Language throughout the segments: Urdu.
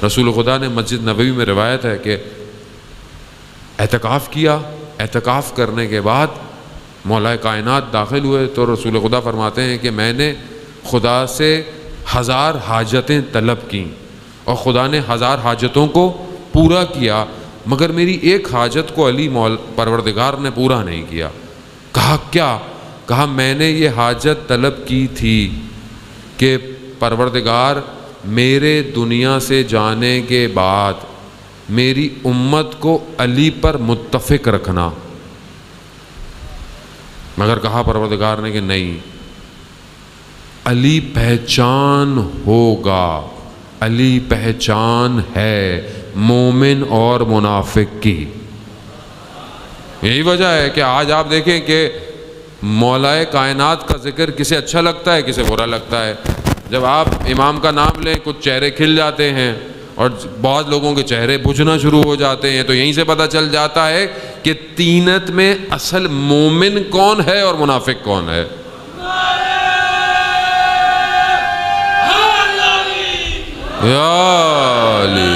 رسول خدا نے مسجد نبوی میں روایت ہے کہ اعتکاف کیا، اعتکاف کرنے کے بعد مولا کائنات داخل ہوئے تو رسول خدا فرماتے ہیں کہ میں نے خدا سے 1000 حاجتیں طلب کیں اور خدا نے 1000 حاجتوں کو پورا کیا، مگر میری ایک حاجت کو علی پروردگار نے پورا نہیں کیا۔ کہا کیا؟ کہا میں نے یہ حاجت طلب کی تھی کہ پروردگار میرے دنیا سے جانے کے بعد میری امت کو علی پر متفق رکھنا، مگر کہا پروردگار نے کہ نہیں، علی پہچان ہوگا، علی پہچان ہے مومن اور منافق کی۔ یہی وجہ ہے کہ آج آپ دیکھیں کہ مولا کائنات کا ذکر کسے اچھا لگتا ہے کسے برا لگتا ہے۔ جب آپ امام کا نام لیں کچھ چہرے کھل جاتے ہیں اور بعض لوگوں کے چہرے بجھنا شروع ہو جاتے ہیں، تو یہیں سے پتہ چل جاتا ہے کہ تینت میں اصل مومن کون ہے اور منافق کون ہے۔ یا علی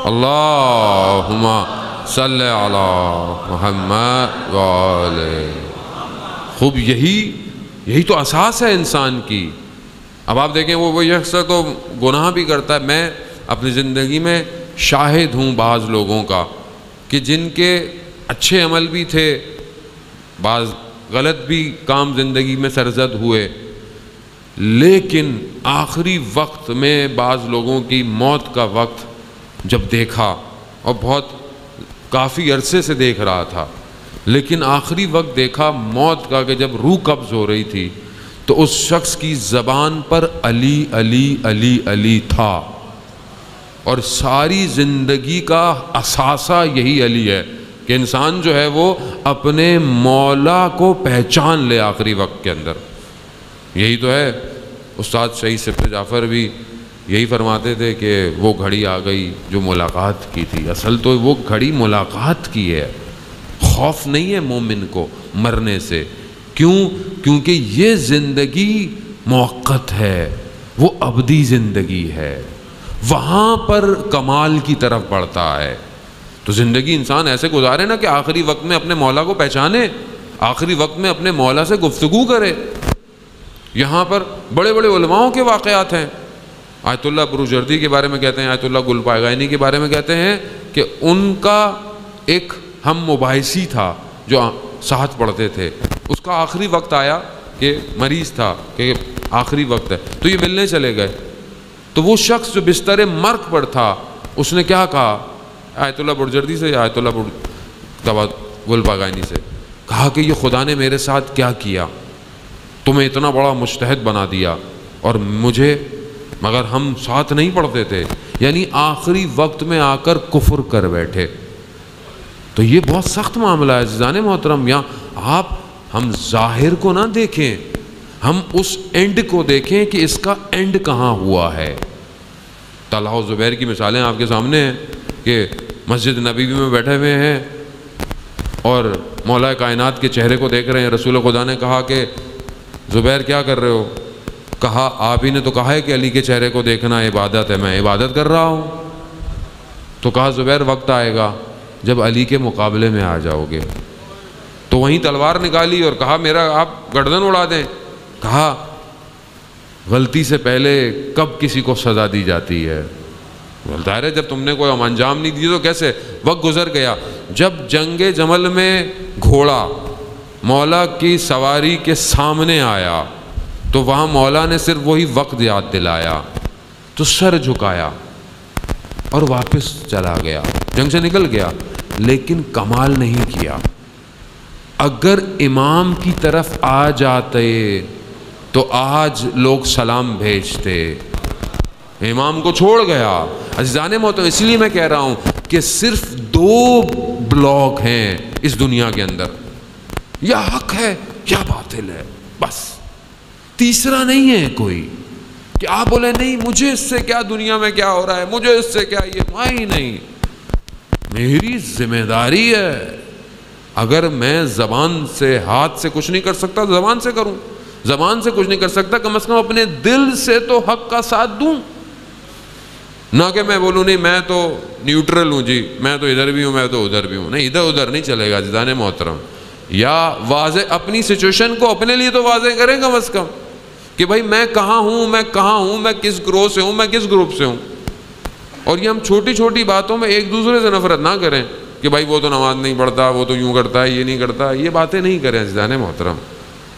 اللہم صلی علی محمد وآلہ۔ خوب یہی تو اساس ہے انسان کی۔ اب آپ دیکھیں وہ شخص تو گناہ بھی کرتا ہے۔ میں اپنی زندگی میں شاہد ہوں بعض لوگوں کا کہ جن کے اچھے عمل بھی تھے، بعض غلط بھی کام زندگی میں سرزد ہوئے، لیکن آخری وقت میں بعض لوگوں کی موت کا وقت جب دیکھا، اور بہت کافی عرصے سے دیکھ رہا تھا، لیکن آخری وقت دیکھا موت کا کہ جب روح قبض ہو رہی تھی تو اس شخص کی زبان پر علی علی علی علی تھا، اور ساری زندگی کا اثاثہ یہی علی ہے کہ انسان جو ہے وہ اپنے مولا کو پہچان لے آخری وقت کے اندر۔ یہی تو ہے، استاد شہید صفت جعفر بھی یہی فرماتے تھے کہ وہ گھڑی آ گئی جو ملاقات کی تھی۔ اصل تو وہ گھڑی ملاقات کی ہے، خوف نہیں ہے مومن کو مرنے سے۔ کیوں؟ کیونکہ یہ زندگی موقت ہے، وہ ابدی زندگی ہے، وہاں پر کمال کی طرف بڑھتا ہے۔ تو زندگی انسان ایسے گزارے نا کہ آخری وقت میں اپنے مولا کو پہچانے، آخری وقت میں اپنے مولا سے گفتگو کرے۔ یہاں پر بڑے بڑے علماؤں کے واقعات ہیں۔ آیت اللہ بروجردی کے بارے میں کہتے ہیں، آیت اللہ گل پائگائنی کے بارے میں کہتے ہیں کہ ان کا ایک ہم مباحثی تھا جو ساتھ پڑھتے تھے، اس کا آخری وقت آیا کہ مریض تھا کہ آخری وقت ہے، تو یہ ملنے چلے گئے۔ تو وہ شخص جو بستر مرگ پر تھا اس نے کیا کہا آیت اللہ بروجردی سے یا آیت اللہ گل پائگائنی سے؟ کہا کہ یہ خدا نے میرے ساتھ کیا کیا، تمہیں اتنا بڑا مجتہد بنا دیا اور مجھے، مگر ہم ساتھ نہیں پڑھتے تھے، یعنی آخری وقت میں آ کر کفر کر بیٹھے۔ تو یہ بہت سخت معاملہ ہے عزیزان محترم۔ یہاں ہم ظاہر کو نہ دیکھیں، ہم اس اینڈ کو دیکھیں کہ اس کا اینڈ کہاں ہوا ہے۔ طلحہ و زبیر کی مثالیں آپ کے سامنے ہیں کہ مسجد نبوی میں بیٹھے ہوئے ہیں اور مولا کائنات کے چہرے کو دیکھ رہے ہیں۔ رسول خدا نے کہا کہ زبیر کیا کر رہے ہو؟ کہا آپ ہی نے تو کہا ہے کہ علی کے چہرے کو دیکھنا عبادت ہے، میں عبادت کر رہا ہوں۔ تو کہا زبیر وقت آئے گا جب علی کے مقابلے میں آ جاؤ گے۔ تو وہیں تلوار نکالی اور کہا میرا آپ گردن اڑا دیں۔ کہا غلطی سے پہلے کب کسی کو سزا دی جاتی ہے؟ ظاہر ہے جب تم نے کوئی انجام نہیں دی تو کیسے؟ وقت گزر گیا۔ جب جنگ جمل میں گھوڑا مولا کی سواری کے سامنے آیا تو وہاں مولا نے صرف وہی وقت یاد دلایا تو سر جھکایا اور واپس چلا گیا، جنگ سے نکل گیا، لیکن کمال نہیں کیا۔ اگر امام کی طرف آ جاتے تو آج لوگ سلام بھیجتے، امام کو چھوڑ گیا۔ عزیزان محترم، اس لیے میں کہہ رہا ہوں کہ صرف 2 بلاک ہیں اس دنیا کے اندر، یا حق ہے یا باطل ہے، بس تیسرا نہیں ہے کوئی کہ آپ بولے نہیں مجھے اس سے کیا، دنیا میں کیا ہو رہا ہے مجھے اس سے کیا، یہ ہی نہیں۔ میری ذمہ داری ہے، اگر میں زبان سے ہاتھ سے کچھ نہیں کر سکتا تو زبان سے کروں، زبان سے کچھ نہیں کر سکتا کم از کم اپنے دل سے تو حق کا ساتھ دوں۔ نہ کہ میں بولوں نہیں میں تو نیوٹرل ہوں جی، میں تو ادھر بھی ہوں میں تو ادھر بھی ہوں، نہیں ادھر ادھر نہیں چلے گا عزیزان محترم۔ یا واضح اپنی سچویشن کو اپنے لیے تو واضح کریں کم از کم کہ بھائی میں کہاں ہوں، میں کہاں ہوں، میں کس گروہ سے ہوں، میں کس گروپ سے ہوں۔ اور یہ ہم چھوٹی چھوٹی باتوں میں ایک دوسرے سے نفرت نہ کریں کہ بھائی وہ تو نماز نہیں پڑھتا، وہ تو یوں کرتا ہے، یہ نہیں کرتا، یہ باتیں نہیں کریں عزیزان محترم۔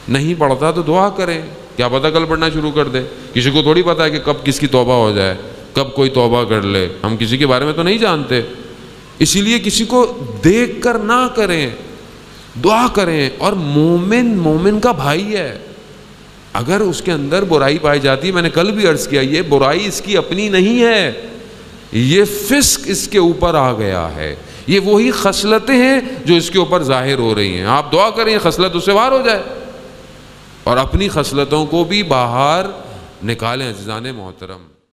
نہیں پڑھتا تو دعا کریں، کیا پتہ کل پڑھنا شروع کر دے، کسی کو تھوڑی پتہ ہے کہ کب کس کی توبہ ہو جائے، کب کوئی توبہ کر لے، ہم کسی کے بارے میں تو نہیں جانتے۔ اسی لیے کسی کو دیکھ کر نہ کریں، دعا کریں۔ اور مومن کا بھائی ہے، اگر اس کے اندر برائی پائی جاتی ہے، میں نے کل بھی عرض کیا یہ برائی اس کی اپنی نہیں ہے، یہ فسق اس کے اوپر آ گیا ہے، یہ وہی خصلتیں ہیں جو اس کے اوپر ظاہر ہو رہی ہیں۔ آپ دعا کریں یہ خصلت اس سے باہر ہو جائے، اور اپنی خصلتوں کو بھی باہر نکالیں عزیزان محترم۔